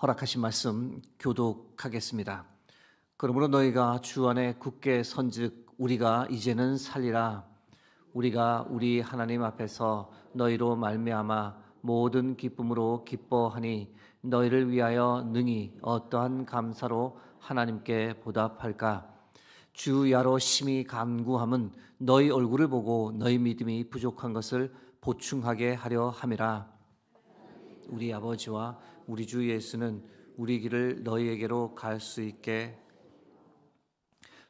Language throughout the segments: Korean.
허락하신 말씀 교독하겠습니다. 그러므로 너희가 주 안에 굳게 선즉 우리가 이제는 살리라. 우리가 우리 하나님 앞에서 너희로 말미암아 모든 기쁨으로 기뻐하니 너희를 위하여 능히 어떠한 감사로 하나님께 보답할까. 주 야로 심히 간구함은 너희 얼굴을 보고 너희 믿음이 부족한 것을 보충하게 하려 함이라. 우리 아버지와 우리 주 예수는 우리 길을 너희에게로 갈 수 있게,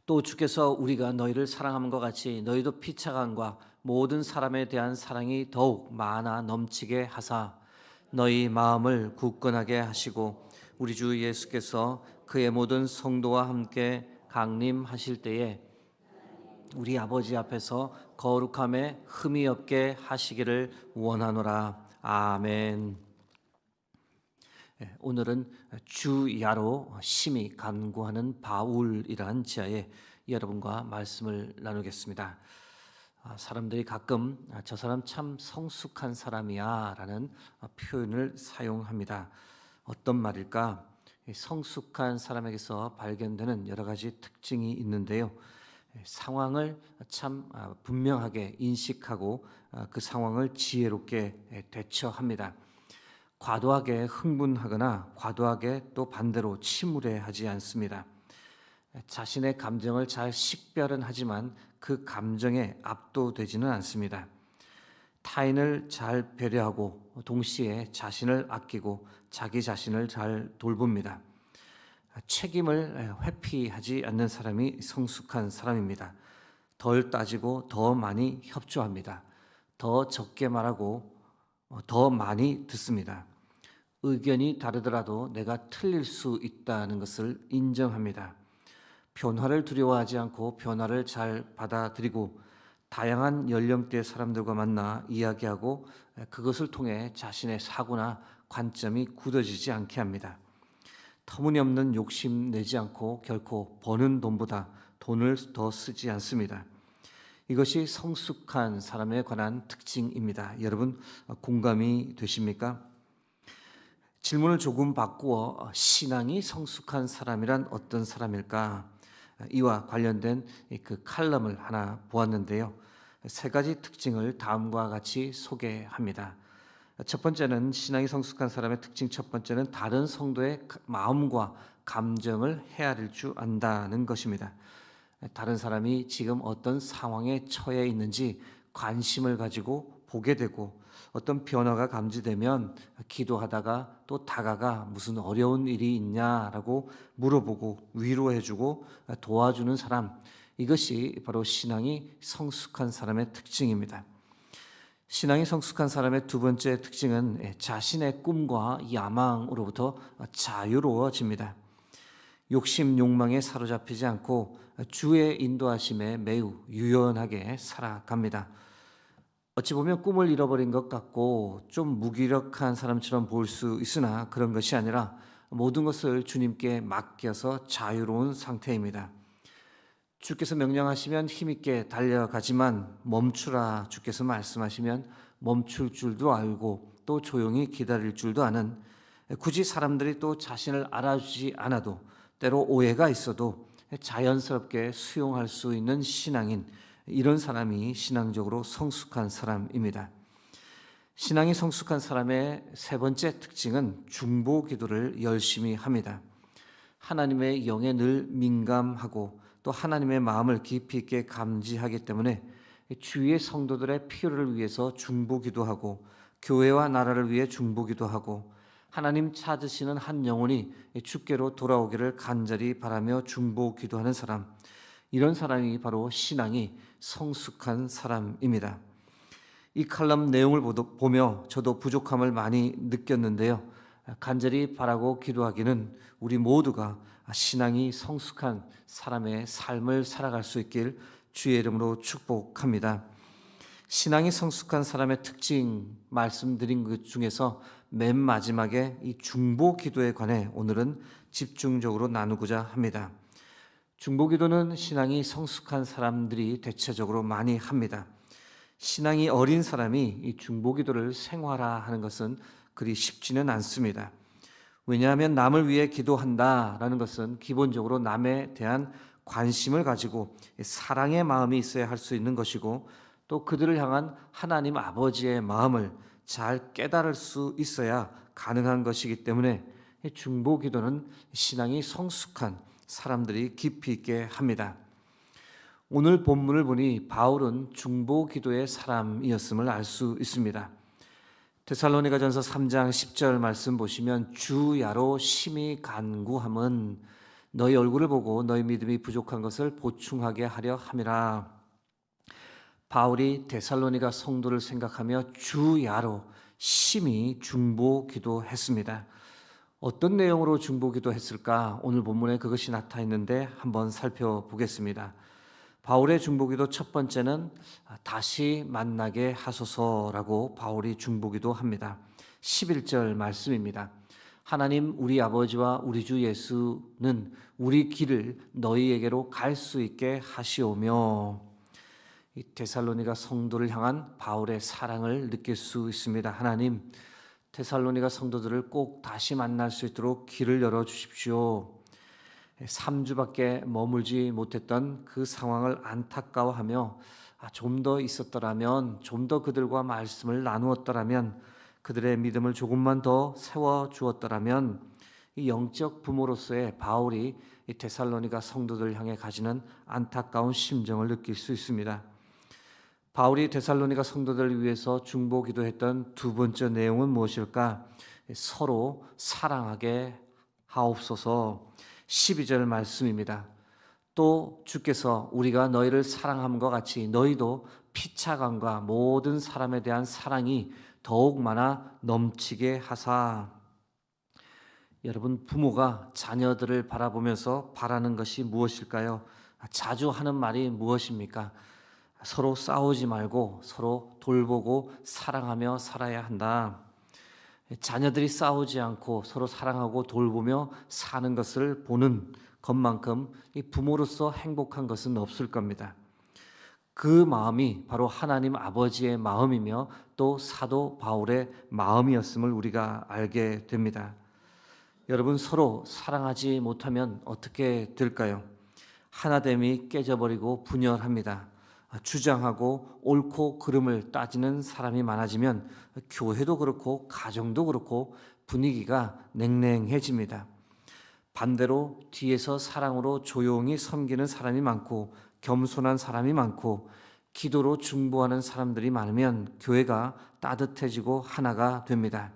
또 주께서 우리가 너희를 사랑함과 같이 너희도 피차간과 모든 사람에 대한 사랑이 더욱 많아 넘치게 하사 너희 마음을 굳건하게 하시고 우리 주 예수께서 그의 모든 성도와 함께 강림하실 때에 우리 아버지 앞에서 거룩함에 흠이 없게 하시기를 원하노라. 아멘. 오늘은 주야로 심히 간구하는 바울이라는 지하에 여러분과 말씀을 나누겠습니다. 사람들이 가끔 저 사람 참 성숙한 사람이야 라는 표현을 사용합니다. 어떤 말일까? 성숙한 사람에게서 발견되는 여러 가지 특징이 있는데요. 상황을 참 분명하게 인식하고 그 상황을 지혜롭게 대처합니다. 과도하게 흥분하거나 과도하게 또 반대로 침울해하지 않습니다. 자신의 감정을 잘 식별은 하지만 그 감정에 압도되지는 않습니다. 타인을 잘 배려하고 동시에 자신을 아끼고 자기 자신을 잘 돌봅니다. 책임을 회피하지 않는 사람이 성숙한 사람입니다. 덜 따지고 더 많이 협조합니다. 더 적게 말하고 더 많이 듣습니다. 의견이 다르더라도 내가 틀릴 수 있다는 것을 인정합니다. 변화를 두려워하지 않고 변화를 잘 받아들이고 다양한 연령대의 사람들과 만나 이야기하고 그것을 통해 자신의 사고나 관점이 굳어지지 않게 합니다. 터무니없는 욕심 내지 않고 결코 버는 돈보다 돈을 더 쓰지 않습니다. 이것이 성숙한 사람에 관한 특징입니다. 여러분 공감이 되십니까? 질문을 조금 바꾸어 신앙이 성숙한 사람이란 어떤 사람일까? 이와 관련된 그 칼럼을 하나 보았는데요. 세 가지 특징을 다음과 같이 소개합니다. 첫 번째는 신앙이 성숙한 사람의 특징 첫 번째는 다른 성도의 마음과 감정을 헤아릴 줄 안다는 것입니다. 다른 사람이 지금 어떤 상황에 처해 있는지 관심을 가지고 보게 되고 어떤 변화가 감지되면 기도하다가 또 다가가 무슨 어려운 일이 있냐라고 물어보고 위로해주고 도와주는 사람, 이것이 바로 신앙이 성숙한 사람의 특징입니다. 신앙이 성숙한 사람의 두 번째 특징은 자신의 꿈과 야망으로부터 자유로워집니다. 욕심, 욕망에 사로잡히지 않고 주의 인도하심에 매우 유연하게 살아갑니다. 어찌 보면 꿈을 잃어버린 것 같고 좀 무기력한 사람처럼 보일 수 있으나 그런 것이 아니라 모든 것을 주님께 맡겨서 자유로운 상태입니다. 주께서 명령하시면 힘있게 달려가지만 멈추라 주께서 말씀하시면 멈출 줄도 알고 또 조용히 기다릴 줄도 아는, 굳이 사람들이 또 자신을 알아주지 않아도 때로 오해가 있어도 자연스럽게 수용할 수 있는 신앙인, 이런 사람이 신앙적으로 성숙한 사람입니다. 신앙이 성숙한 사람의 세 번째 특징은 중보 기도를 열심히 합니다. 하나님의 영에 늘 민감하고 또 하나님의 마음을 깊이 있게 감지하기 때문에 주위의 성도들의 필요를 위해서 중보 기도하고 교회와 나라를 위해 중보 기도하고 하나님 찾으시는 한 영혼이 주께로 돌아오기를 간절히 바라며 중보 기도하는 사람, 이런 사람이 바로 신앙이 성숙한 사람입니다. 이 칼럼 내용을 보며 저도 부족함을 많이 느꼈는데요. 간절히 바라고 기도하기는 우리 모두가 신앙이 성숙한 사람의 삶을 살아갈 수 있길 주의 이름으로 축복합니다. 신앙이 성숙한 사람의 특징 말씀드린 것 중에서 맨 마지막에 이 중보 기도에 관해 오늘은 집중적으로 나누고자 합니다. 중보 기도는 신앙이 성숙한 사람들이 대체적으로 많이 합니다. 신앙이 어린 사람이 이 중보 기도를 생활화하는 것은 그리 쉽지는 않습니다. 왜냐하면 남을 위해 기도한다라는 것은 기본적으로 남에 대한 관심을 가지고 사랑의 마음이 있어야 할 수 있는 것이고, 또 그들을 향한 하나님 아버지의 마음을 잘 깨달을 수 있어야 가능한 것이기 때문에 중보 기도는 신앙이 성숙한 사람들이 깊이 있게 합니다. 오늘 본문을 보니 바울은 중보 기도의 사람이었음을 알 수 있습니다. 데살로니가전서 3장 10절 말씀 보시면 주야로 심히 간구함은 너희 얼굴을 보고 너희 믿음이 부족한 것을 보충하게 하려 함이라. 바울이 데살로니가 성도를 생각하며 주야로 심히 중보 기도했습니다. 어떤 내용으로 중보 기도했을까? 오늘 본문에 그것이 나타나 있는데 한번 살펴보겠습니다. 바울의 중보기도 첫 번째는 다시 만나게 하소서라고 바울이 중보기도 합니다. 11절 말씀입니다. 하나님 우리 아버지와 우리 주 예수는 우리 길을 너희에게로 갈 수 있게 하시오며, 이 데살로니가 성도를 향한 바울의 사랑을 느낄 수 있습니다. 하나님, 데살로니가 성도들을 꼭 다시 만날 수 있도록 길을 열어 주십시오. 3주밖에 머물지 못했던 그 상황을 안타까워하며 좀 더 있었더라면, 좀 더 그들과 말씀을 나누었더라면, 그들의 믿음을 조금만 더 세워주었더라면, 이 영적 부모로서의 바울이 이 데살로니가 성도들을 향해 가지는 안타까운 심정을 느낄 수 있습니다. 바울이 데살로니가 성도들을 위해서 중보 기도했던 두 번째 내용은 무엇일까? 서로 사랑하게 하옵소서. 12절 말씀입니다. 또 주께서 우리가 너희를 사랑함과 같이 너희도 피차감과 모든 사람에 대한 사랑이 더욱 많아 넘치게 하사. 여러분, 부모가 자녀들을 바라보면서 바라는 것이 무엇일까요? 자주 하는 말이 무엇입니까? 서로 싸우지 말고 서로 돌보고 사랑하며 살아야 한다. 자녀들이 싸우지 않고 서로 사랑하고 돌보며 사는 것을 보는 것만큼 이 부모로서 행복한 것은 없을 겁니다. 그 마음이 바로 하나님 아버지의 마음이며 또 사도 바울의 마음이었음을 우리가 알게 됩니다. 여러분, 서로 사랑하지 못하면 어떻게 될까요? 하나됨이 깨져버리고 분열합니다. 주장하고 옳고 그름을 따지는 사람이 많아지면 교회도 그렇고 가정도 그렇고 분위기가 냉랭해집니다. 반대로 뒤에서 사랑으로 조용히 섬기는 사람이 많고 겸손한 사람이 많고 기도로 중보하는 사람들이 많으면 교회가 따뜻해지고 하나가 됩니다.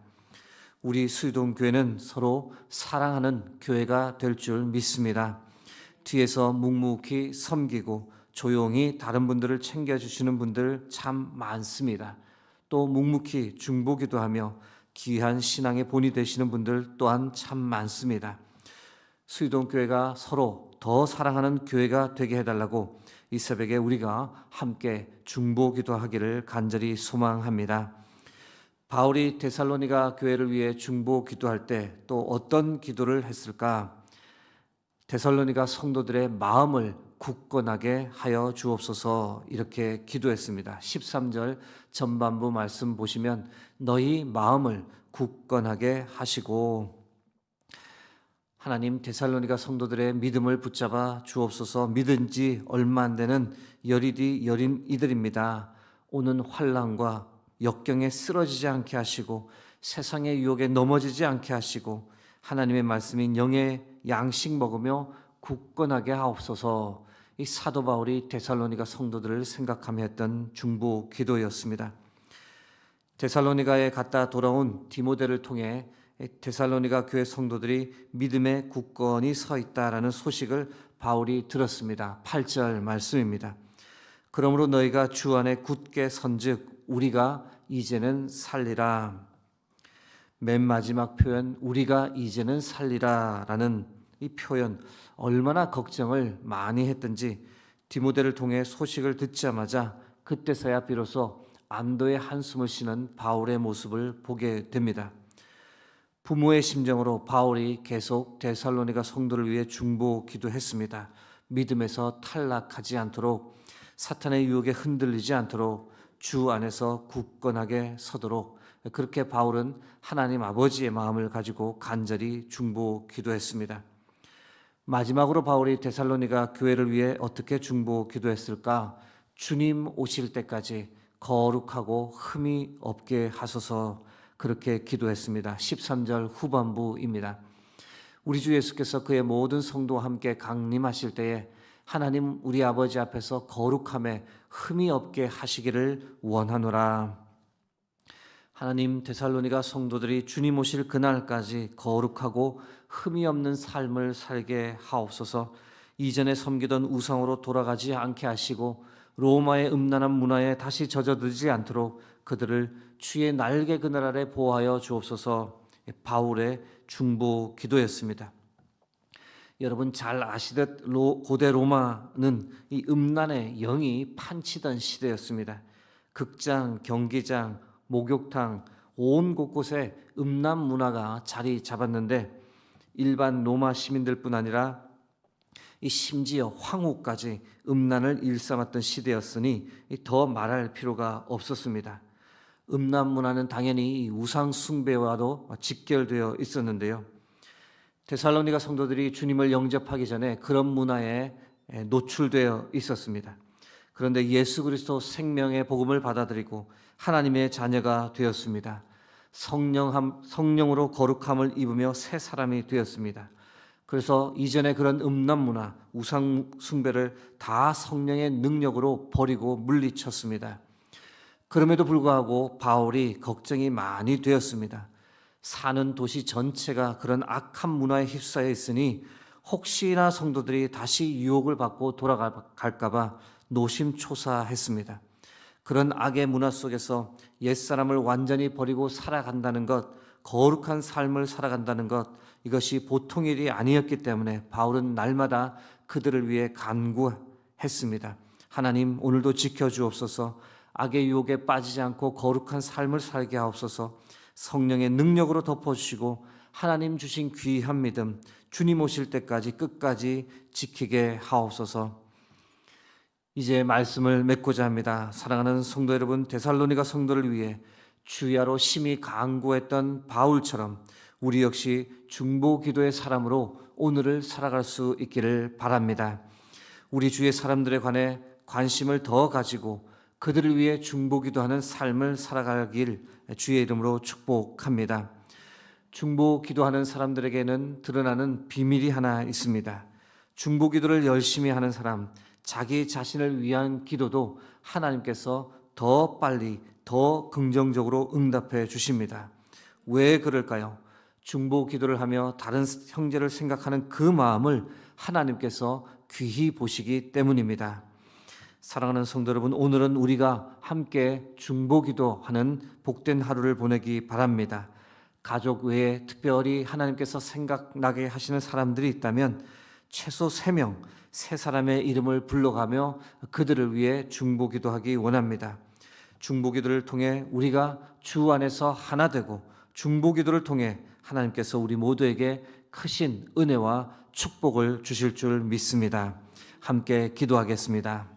우리 수유동교회는 서로 사랑하는 교회가 될 줄 믿습니다. 뒤에서 묵묵히 섬기고 조용히 다른 분들을 챙겨주시는 분들 참 많습니다. 또 묵묵히 중보기도 하며 귀한 신앙의 본이 되시는 분들 또한 참 많습니다. 수유동교회가 서로 더 사랑하는 교회가 되게 해달라고 이 새벽에 우리가 함께 중보기도 하기를 간절히 소망합니다. 바울이 데살로니가 교회를 위해 중보기도할 때 또 어떤 기도를 했을까? 데살로니가 성도들의 마음을 굳건하게 하여 주옵소서 이렇게 기도했습니다. 13절 전반부 말씀 보시면 너희 마음을 굳건하게 하시고, 하나님 데살로니가 성도들의 믿음을 붙잡아 주옵소서. 믿은 지 얼마 안 되는 여리디 여린 이들입니다. 오는 환난과 역경에 쓰러지지 않게 하시고 세상의 유혹에 넘어지지 않게 하시고 하나님의 말씀인 영의 양식 먹으며 굳건하게 하옵소서. 이 사도 바울이 데살로니가 성도들을 생각하며 했던 중보 기도였습니다. 데살로니가에 갔다 돌아온 디모데를 통해 데살로니가 교회 성도들이 믿음에 굳건히 서 있다라는 소식을 바울이 들었습니다. 8절 말씀입니다. 그러므로 너희가 주 안에 굳게 선즉 우리가 이제는 살리라. 맨 마지막 표현 우리가 이제는 살리라라는 이 표현, 얼마나 걱정을 많이 했든지 디모데를 통해 소식을 듣자마자 그때서야 비로소 안도의 한숨을 쉬는 바울의 모습을 보게 됩니다. 부모의 심정으로 바울이 계속 데살로니가 성도를 위해 중보 기도했습니다. 믿음에서 탈락하지 않도록, 사탄의 유혹에 흔들리지 않도록, 주 안에서 굳건하게 서도록 그렇게 바울은 하나님 아버지의 마음을 가지고 간절히 중보 기도했습니다. 마지막으로 바울이 데살로니가 교회를 위해 어떻게 중보 기도했을까? 주님 오실 때까지 거룩하고 흠이 없게 하소서, 그렇게 기도했습니다. 13절 후반부입니다. 우리 주 예수께서 그의 모든 성도와 함께 강림하실 때에 하나님 우리 아버지 앞에서 거룩함에 흠이 없게 하시기를 원하노라. 하나님, 데살로니가 성도들이 주님 오실 그날까지 거룩하고 흠이 없는 삶을 살게 하옵소서. 이전에 섬기던 우상으로 돌아가지 않게 하시고 로마의 음란한 문화에 다시 젖어들지 않도록 그들을 주의 날개 그늘 아래 보호하여 주옵소서. 바울의 중보 기도였습니다. 여러분 잘 아시듯 고대 로마는 이 음란의 영이 판치던 시대였습니다. 극장, 경기장, 목욕탕, 온 곳곳에 음란 문화가 자리 잡았는데 일반 로마 시민들뿐 아니라 심지어 황후까지 음란을 일삼았던 시대였으니 더 말할 필요가 없었습니다. 음란 문화는 당연히 우상 숭배와도 직결되어 있었는데요. 데살로니가 성도들이 주님을 영접하기 전에 그런 문화에 노출되어 있었습니다. 그런데 예수 그리스도 생명의 복음을 받아들이고 하나님의 자녀가 되었습니다. 성령으로 거룩함을 입으며 새 사람이 되었습니다. 그래서 이전에 그런 음란 문화, 우상 숭배를 다 성령의 능력으로 버리고 물리쳤습니다. 그럼에도 불구하고 바울이 걱정이 많이 되었습니다. 사는 도시 전체가 그런 악한 문화에 휩싸여 있으니 혹시나 성도들이 다시 유혹을 받고 돌아갈까 봐 노심초사했습니다. 그런 악의 문화 속에서 옛사람을 완전히 버리고 살아간다는 것, 거룩한 삶을 살아간다는 것, 이것이 보통 일이 아니었기 때문에 바울은 날마다 그들을 위해 간구했습니다. 하나님, 오늘도 지켜주옵소서. 악의 유혹에 빠지지 않고 거룩한 삶을 살게 하옵소서. 성령의 능력으로 덮어주시고 하나님 주신 귀한 믿음, 주님 오실 때까지 끝까지 지키게 하옵소서. 이제 말씀을 맺고자 합니다. 사랑하는 성도 여러분, 데살로니가 성도를 위해 주야로 심히 간구했던 바울처럼 우리 역시 중보 기도의 사람으로 오늘을 살아갈 수 있기를 바랍니다. 우리 주의 사람들에 관해 관심을 더 가지고 그들을 위해 중보 기도하는 삶을 살아가길 주의 이름으로 축복합니다. 중보 기도하는 사람들에게는 드러나는 비밀이 하나 있습니다. 중보 기도를 열심히 하는 사람, 자기 자신을 위한 기도도 하나님께서 더 빨리, 더 긍정적으로 응답해 주십니다. 왜 그럴까요? 중보 기도를 하며 다른 형제를 생각하는 그 마음을 하나님께서 귀히 보시기 때문입니다. 사랑하는 성도 여러분, 오늘은 우리가 함께 중보 기도하는 복된 하루를 보내기 바랍니다. 가족 외에 특별히 하나님께서 생각나게 하시는 사람들이 있다면 최소 3명, 3사람의 이름을 불러가며 그들을 위해 중보 기도하기 원합니다. 중보 기도를 통해 우리가 주 안에서 하나 되고 중보 기도를 통해 하나님께서 우리 모두에게 크신 은혜와 축복을 주실 줄 믿습니다. 함께 기도하겠습니다.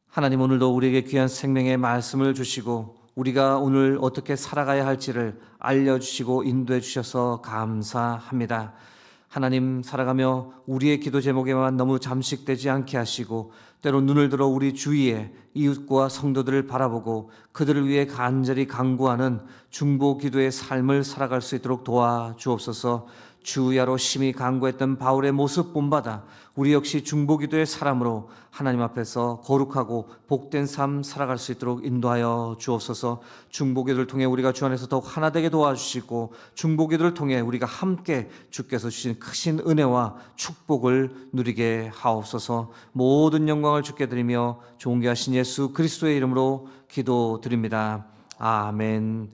하나님, 오늘도 우리에게 귀한 생명의 말씀을 주시고 우리가 오늘 어떻게 살아가야 할지를 알려주시고 인도해 주셔서 감사합니다. 하나님, 살아가며 우리의 기도 제목에만 너무 잠식되지 않게 하시고 때로 눈을 들어 우리 주위에 이웃과 성도들을 바라보고 그들을 위해 간절히 간구하는 중보 기도의 삶을 살아갈 수 있도록 도와주옵소서. 주야로 심히 간구했던 바울의 모습 본받아 우리 역시 중보 기도의 사람으로 하나님 앞에서 거룩하고 복된 삶 살아갈 수 있도록 인도하여 주옵소서. 중보 기도를 통해 우리가 주 안에서 더욱 하나 되게 도와주시고 중보 기도를 통해 우리가 함께 주께서 주신 크신 은혜와 축복을 누리게 하옵소서. 모든 영광을 주께 드리며 존귀하신 예수 그리스도의 이름으로 기도드립니다. 아멘.